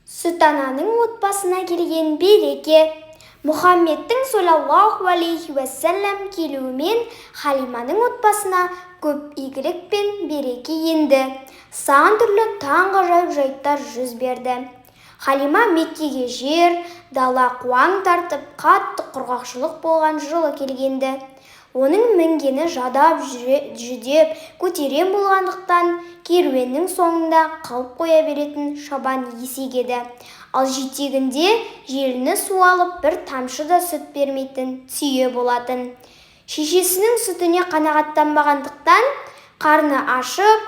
Сүт ананың отбасына келген береке. Мұхаммедтің саллаллаху алейхи уассалам келуімен Халиманың отбасына көп игілік пен береке енді. Сан түрлі таңғажайып жайттар жүз берді. Халима Меккеге жер, дала қуаң тартып, қатты құрғақшылық болған жылы келгенді. Оның мінгені жадап жүдеп көтерем болғандықтан керуеннің соңында қалып қоя беретін шабан есегеді. Ал жетегінде желіні суалып бір тамшы да сүт бермейтін түйе болатын. Шешесінің сүтіне қанағаттанбағандықтан қарны ашып,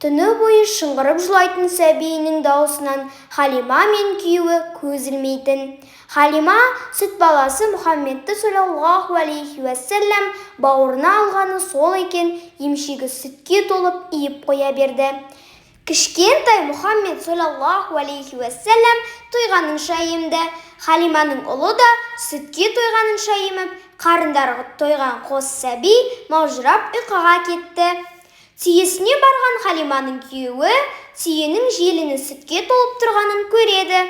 түні бойы шыңғырып жылайтын сәбиінің даусынан Халима мен күйеуі көз ілмейтін. Халима сүт баласы Мұхаммедті саллаллаху алейхи уассалам бауырына алғаны сол екен, емшегі сүтке толып иіп қоя берді. Кішкентай Мұхаммед саллаллаху алейхи уассалам тойғанынша емді. Халиманың ұлы да сүтке тойғанынша еміп, қарындары тойған қос сәби маужырап ұйқыға кетті. Түйесіне барған Халиманың күйеуі түйенің желіні сүтке толып тұрғанын көреді.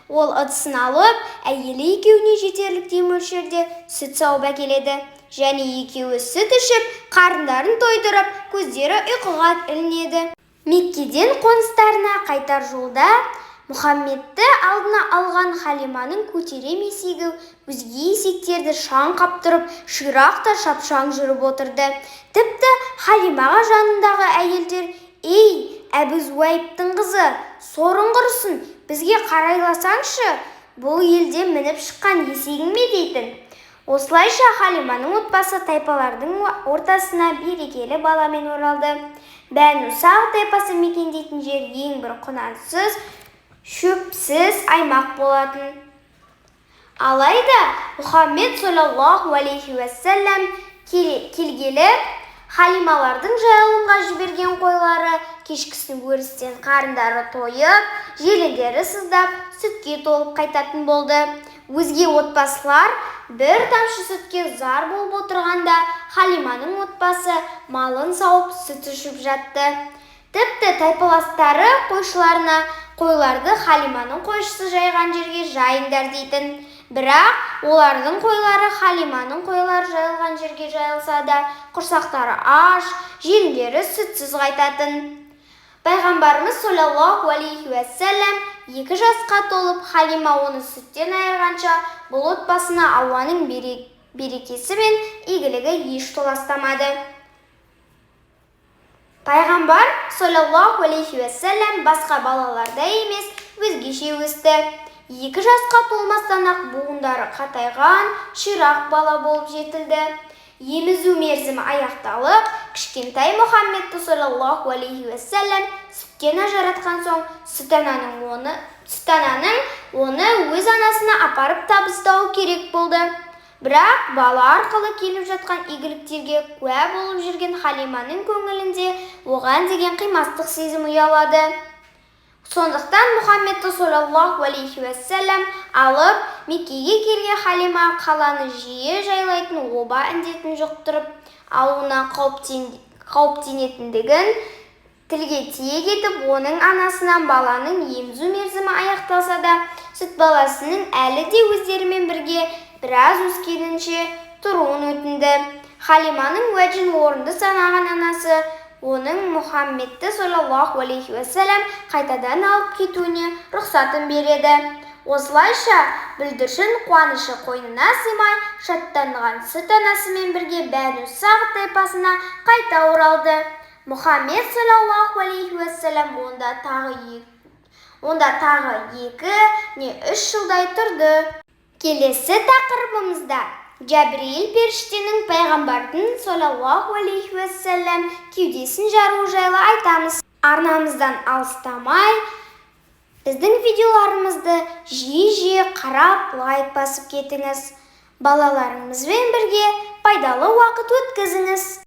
Ол ыдысын алып, әйелі екеуіне жетерліктей мөлшерде сүт сауып әкеледі. Және екеуі сүт ішіп, қарындарын тойдырып, көздері ұйқыға ілінеді. Меккеден қоныстарына қайтар жолда Мұхаммедті алдына алған Халиманың көтерем есегі өзге есектерді шаң қаптырып, ширақ та шапшаң жүріп отырды. Тіпті Халимаға жанындағы әйелдер: «Ей, Әбіз Уайыптың қызы, сорың құрысын, бізге қарайласаңшы, бұл елде мініп шыққан есегің бе?» дейтін. Осылайша Халиманың отбасы тайпалардың ортасына берекелі баламен оралды. Бәну Сағ тайпасы мекендейтін жер ең бір құнансыз, шөпсіз аймақ болатын. Алайда Мұхаммед саллаллаху алейхи уассалам келгелі Халималардың жайылымға жіберген қойлары кешкісін өрістен қарындары тойып, желіндері сыздап, сүтке толып қайтатын болды. Өзге отбасылар бір тамшы сүтке зар болып отырғанда, Халиманың отбасы малын сауып, сүт ішіп жатты. Тіпті тайпаластары қойшыларына қойларды Халиманың қойшысы жайған жерге жайындар дейтін. Бірақ олардың қойлары Халиманың қойлары жайылған жерге жайылса да, құрсақтары аш, желіндері сүтсіз қайтатын. Пайғамбарымыз саллаллаху алейхи уассалам 2 жасқа толып, Халима оны сүттен айырғанша, бұл отбасына Алланың берекесі мен игілігі еш толастамады. Пайғамбар саллаллаху алейхи уассалам басқа балаларда емес, өзгеше өсті. 2 жасқа толмастан-ақ буындары қатайған, ширақ бала болып жетілді. Емізу мерзімі аяқталып, кішкентай Мұхаммедті саллаллаху алейхи уассалам сүттен ажыратқан соң, сүт ананың оны өз анасына апарып табыстауы керек болды. Бірақ бала арқылы келіп жатқан игіліктерге куә болып жүрген Халиманың көңілінде оған деген қимастық сезім ұялады. Сондықтан Мұхаммедті саллаллаху алейхи уассалам алып, Меккеге келген Халима қаланы жиі жайлайтын оба індетін жұқтырып, алуына қауіптенетіндігін тілге тиек етіп, оның анасынан баланың емізу мерзімі аяқталса да, сүт баласының әлі де өздерімен бірге біраз өскенінше тұруын өтінді. Халиманың уәжін орынды санаған анасы оның Мұхаммедті саллаллаху алейхи уассалам қайтадан алып кетуіне рұқсатын береді. Осылайша бүлдіршін қуанышы қойнына сыймай, шаттанған сүт анасымен бірге Бәну Сағ тайпасына қайта оралды. Мұхаммед саллаллаху алейхи уассалам онда тағы 2 не 3 жылдай тұрды. Келесі тақырыбымызда Жәбірейіл періштенің пайғамбардың саллаллаху алейхи уассалам кеудесін жару жайлы айтамыз. Арнамыздан алыстамай, біздің видеоларымызды жиі қарап, лайк басып кетіңіз. Балаларыңызбен бірге пайдалы уақыт өткізіңіз.